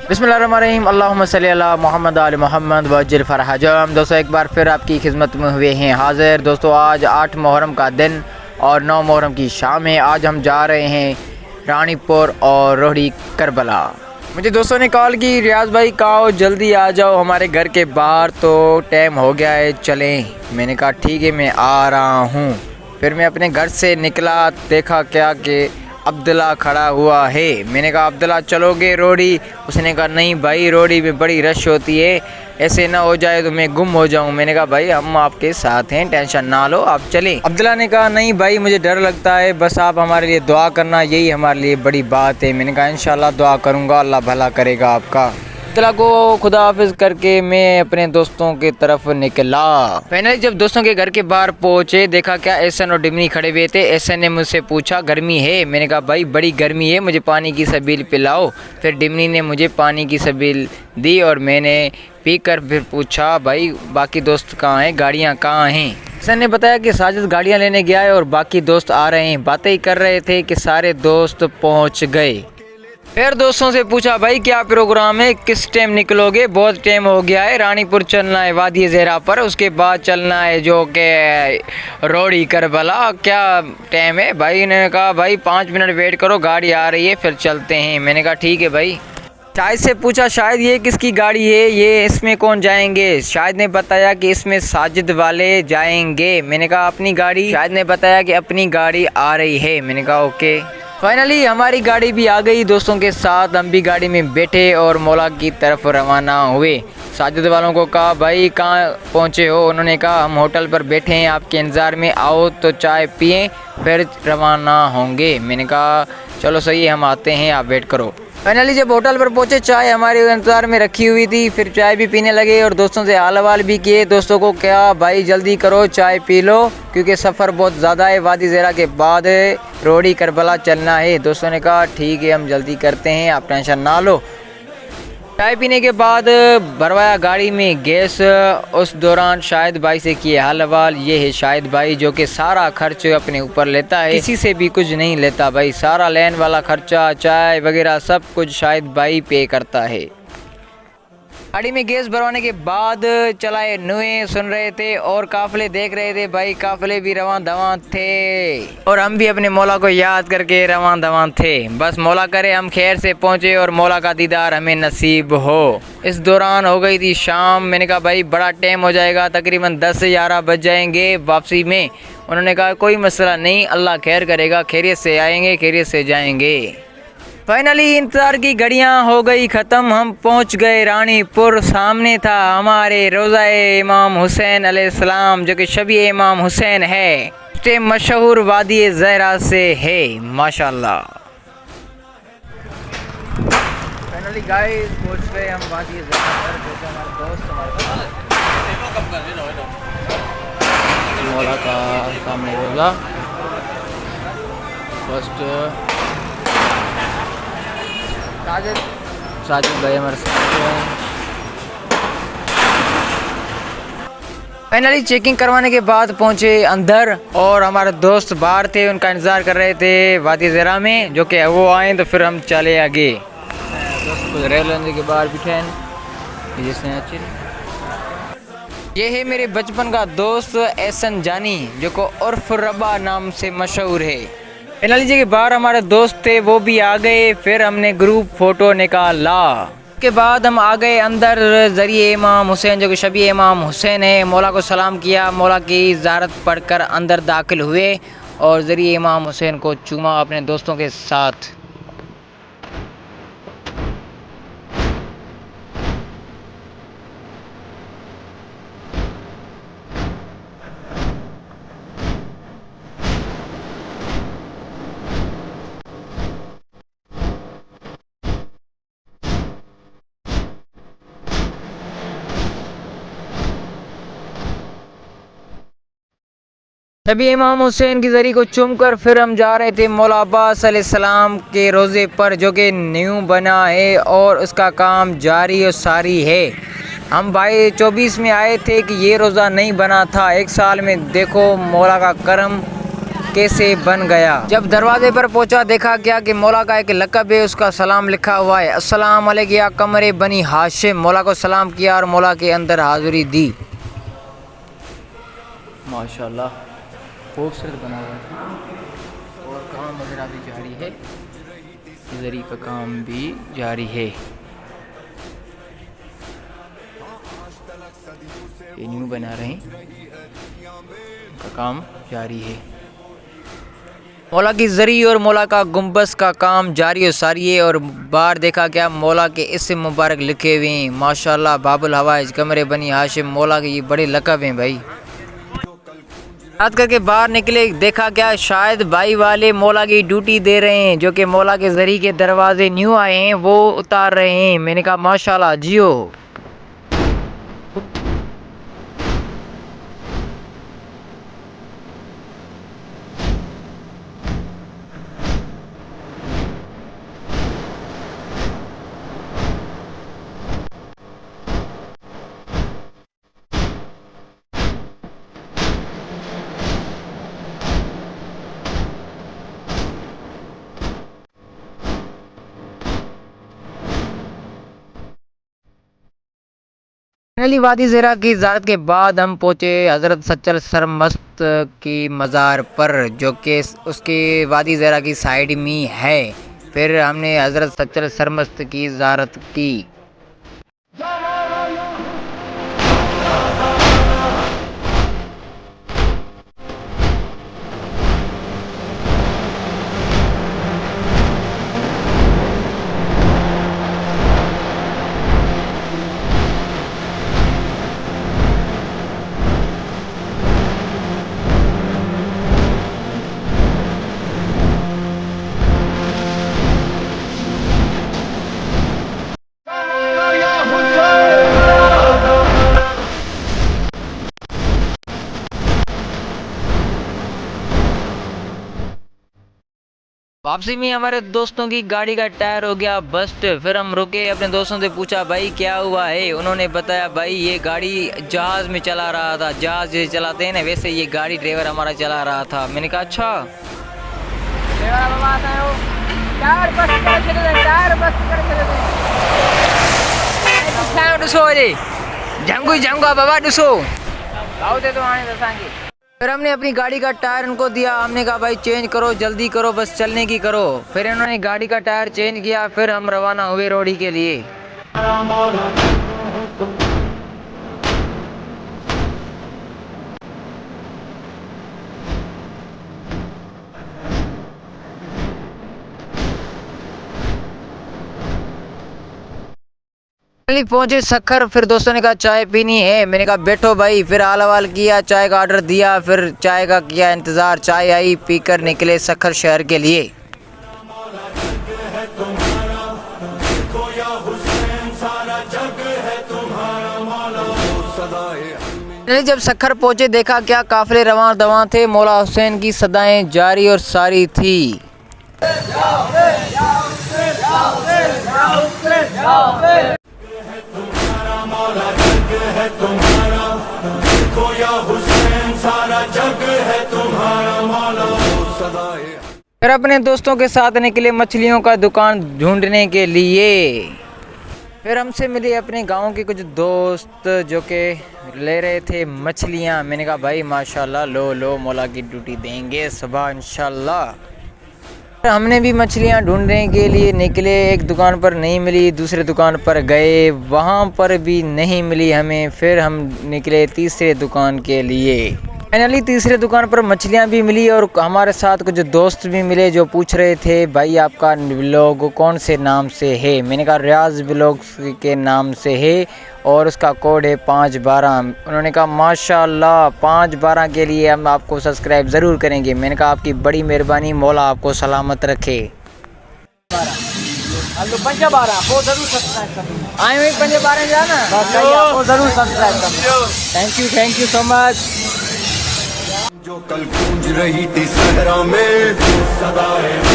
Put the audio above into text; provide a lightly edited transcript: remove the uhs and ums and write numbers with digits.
बिस्मिल्लाहिर्रहमानिर्रहीम अल्लाहुम्मा सल्ली अला मोहम्मद आल मोहम्मद वज्जिल फरहजम। दोस्तों एक बार फिर आपकी खिदमत में हुए हैं हाज़िर। दोस्तों आज 8 मुहर्रम का दिन और 9 मुहर्रम की शाम है। आज हम जा रहे हैं रानीपुर और रोहड़ी करबला। मुझे दोस्तों ने कॉल की, रियाज भाई कहो जल्दी आ जाओ हमारे घर के बाहर, तो टाइम हो गया है, चलें। मैंने कहा ठीक है मैं आ रहा हूँ। फिर मैं अपने घर से निकला, देखा क्या कि अब्दुल्ला खड़ा हुआ है। मैंने कहा अब्दुल्ला चलोगे रोहड़ी? उसने कहा नहीं भाई, रोहड़ी में बड़ी रश होती है, ऐसे ना हो जाए तो मैं गुम हो जाऊं। मैंने कहा भाई हम आपके साथ हैं, टेंशन ना लो, आप चलें। अब्दुल्ला ने कहा नहीं भाई मुझे डर लगता है, बस आप हमारे लिए दुआ करना, यही हमारे लिए बड़ी बात है। मैंने कहा इंशाल्लाह दुआ करूँगा, अल्लाह भला करेगा आपका। अब्दुल्ला को खुदा हाफिज करके मैं अपने दोस्तों की तरफ निकला। फाइनली जब दोस्तों के घर के बाहर पहुंचे, देखा क्या एहसन और डिमनी खड़े हुए थे। एहसन ने मुझसे पूछा गर्मी है? मैंने कहा भाई बड़ी गर्मी है, मुझे पानी की सबील पिलाओ। फिर डिमनी ने मुझे पानी की सबील दी और मैंने पीकर फिर पूछा भाई बाकी दोस्त कहाँ हैं, गाड़ियाँ कहाँ हैं? एहसन ने बताया कि साजिद गाड़ियाँ लेने गया है और बाकी दोस्त आ रहे हैं। बातें ही कर रहे थे कि सारे दोस्त पहुँच गए। फिर दोस्तों से पूछा भाई क्या प्रोग्राम है, किस टाइम निकलोगे? बहुत टाइम हो गया है, रानीपुर चलना है वादी ज़हरा पर, उसके बाद चलना है जो कि रोहड़ी करबला। क्या टाइम है? भाई ने कहा भाई 5 मिनट वेट करो, गाड़ी आ रही है फिर चलते हैं। मैंने कहा ठीक है भाई। शाहिद से पूछा शायद ये किसकी गाड़ी है, ये इसमें कौन जाएंगे? शाहिद ने बताया कि इसमें साजिद वाले जाएंगे। मैंने कहा अपनी गाड़ी? शाहिद ने बताया कि अपनी गाड़ी आ रही है। मैंने कहा ओके। फाइनली हमारी गाड़ी भी आ गई, दोस्तों के साथ हम भी गाड़ी में बैठे और मौला की तरफ रवाना हुए। साजिद वालों को कहा भाई कहाँ पहुँचे हो? उन्होंने कहा हम होटल पर बैठे हैं, आपके इंतज़ार में, आओ तो चाय पिएं फिर रवाना होंगे। मैंने कहा चलो सही है हम आते हैं, आप वेट करो। फाइनली जब होटल पर पहुंचे, चाय हमारे इंतज़ार में रखी हुई थी। फिर चाय भी पीने लगे और दोस्तों से हाल हवाल भी किए। दोस्तों को क्या भाई जल्दी करो चाय पी लो, क्योंकि सफ़र बहुत ज़्यादा है, वादी ज़हरा के बाद रोहड़ी करबला चलना है। दोस्तों ने कहा ठीक है हम जल्दी करते हैं, आप टेंशन ना लो। चाय पीने के बाद भरवाया गाड़ी में गैस। उस दौरान शाहिद भाई से किए हाल हवाल। ये है शाहिद भाई जो कि सारा खर्च अपने ऊपर लेता है, किसी से भी कुछ नहीं लेता भाई, सारा लेन वाला खर्चा चाय वगैरह सब कुछ शाहिद भाई पे करता है। गाड़ी में गैस भरवाने के बाद चलाए नुए सुन रहे थे और काफिले देख रहे थे भाई, काफिले भी रवां दवां थे और हम भी अपने मौला को याद करके रवां दवां थे। बस मौला करे हम खैर से पहुंचे और मौला का दीदार हमें नसीब हो। इस दौरान हो गई थी शाम। मैंने कहा भाई बड़ा टाइम हो जाएगा, तकरीबन 10 से 11 बज जाएंगे वापसी में। उन्होंने कहा कोई मसला नहीं, अल्लाह खैर करेगा, खैरियत से आएंगे खैरियत से जाएंगे। फाइनली इंतज़ार की घड़ियां हो गई ख़त्म, हम पहुंच गए रानीपुर। सामने था हमारे रोज़ा इमाम हुसैन अलैहिस्सलाम जो कि शबी इमाम हुसैन है, इससे मशहूर वादी ज़हरा से है माशाल्लाह। फाइनली गाइस पहुंच गए हम वादी ज़हरा पर, जो कि हमारे दोस्त मौला का सामने रोज़ा फर्स्ट साजिद भाई हमारे साथ। फाइनली चेकिंग करवाने के बाद पहुंचे अंदर और हमारे दोस्त बाहर थे, उनका इंतज़ार कर रहे थे वादी ज़हरा में, जो कि वो आए तो फिर हम चले आगे। दोस्त को रेल के बाहर बिठाएं जिसने अच्छी। ये है मेरे बचपन का दोस्त एहसन जानी जो को उर्फ रबा नाम से मशहूर है। फाइनली जी के बाहर हमारे दोस्त थे वो भी आ गए, फिर हमने ग्रुप फ़ोटो निकाला। उसके बाद हम आ गए अंदर। ज़रिए इमाम हुसैन जो कि शबी इमाम हुसैन है, मौला को सलाम किया, मौला की ज़ियारत पढ़कर अंदर दाखिल हुए और ज़रिए इमाम हुसैन को चूमा अपने दोस्तों के साथ। नबी इमाम हुसैन की ज़री को चूमकर फिर हम जा रहे थे मौला अब्बास अलैहिस्सलाम के रोज़े पर, जो कि न्यू बना है और उसका काम जारी और सारी है। हम भाई 24 में आए थे कि ये रोज़ा नहीं बना था, एक साल में देखो मौला का करम कैसे बन गया। जब दरवाजे पर पहुंचा देखा क्या कि मौला का एक लक़ब है, उसका सलाम लिखा हुआ है, अस्सलाम अलैकुम या कमरे बनी हाशिम। मौला को सलाम किया और मौला के अंदर हाज़िरी दी। माशाल्लाह खूबसूरत बना हुआ है और काम वगैरह भी जारी है, जरी का काम भी जारी है। ये न्यू बना रहे हैं, का काम जारी है। मौला की जरी और मौला का गुम्बस का काम जारी और सारी है। और बाहर देखा क्या मौला के इस्म मुबारक लिखे हुए हैं। माशाल्लाह बाबुल हवाइज कमरे बनी हाशिम, मौला के ये बड़े लक़ब हैं भाई। रात करके बाहर निकले देखा क्या शायद भाई वाले मौला की ड्यूटी दे रहे हैं, जो कि मौला के जरी के दरवाजे न्यू आए हैं वो उतार रहे हैं। मैंने कहा माशाल्लाह जियो। फाइनली वादी ज़िरा की ज़ियारत के बाद हम पहुँचे हज़रत सच्चल सरमस्त की मज़ार पर, जो कि उसके वादी ज़िरा की साइड में है। फिर हमने हज़रत सच्चल सरमस्त की ज़ियारत की। वापसी में हमारे दोस्तों की गाड़ी का टायर हो गया बस्ट। फिर हम रुके, अपने दोस्तों से पूछा भाई क्या हुआ है। उन्होंने बताया भाई ये गाड़ी जहाज़ में चला रहा था, जहाज़ जैसे चलाते हैं ना वैसे ये गाड़ी ड्राइवर हमारा चला रहा था। मैंने कहा अच्छा बाबा फिर हमने अपनी गाड़ी का टायर उनको दिया। हमने कहा भाई चेंज करो, जल्दी करो, बस चलने की करो। फिर इन्होंने गाड़ी का टायर चेंज किया। फिर हम रवाना हुए रोडी के लिए। पहुंचे सखर। फिर दोस्तों ने कहा चाय पीनी है। मैंने कहा बैठो भाई। फिर आल वाल किया, चाय का ऑर्डर दिया। फिर चाय का किया इंतज़ार। चाय आई, पीकर निकले सखर शहर के लिए। जब सखर पहुंचे देखा क्या काफिले रवां दवां थे, मौला हुसैन की सदाएं जारी और सारी थी। फिर अपने दोस्तों के साथ निकले मछलियों का दुकान ढूंढने के लिए। फिर हमसे मिले अपने गांव के कुछ दोस्त जो कि ले रहे थे मछलियां। मैंने कहा भाई माशाल्लाह लो लो, मौला की ड्यूटी देंगे सुबह इंशाल्लाह। हमने भी मछलियां ढूंढने के लिए निकले। एक दुकान पर नहीं मिली, दूसरे दुकान पर गए, वहां पर भी नहीं मिली हमें। फिर हम निकले तीसरे दुकान के लिए। फाइनली तीसरे दुकान पर मछलियां भी मिली और हमारे साथ कुछ दोस्त भी मिले जो पूछ रहे थे भाई आपका व्लॉग कौन से नाम से है। मैंने कहा रियाज व्लॉग्स के नाम से है और उसका कोड है 512। उन्होंने कहा माशाल्लाह 512 के लिए हम आपको सब्सक्राइब ज़रूर करेंगे। मैंने कहा आपकी बड़ी मेहरबानी, मौला आपको सलामत रखे। Thank you so much. जो कल गूंज रही थी सहरा में सदाएं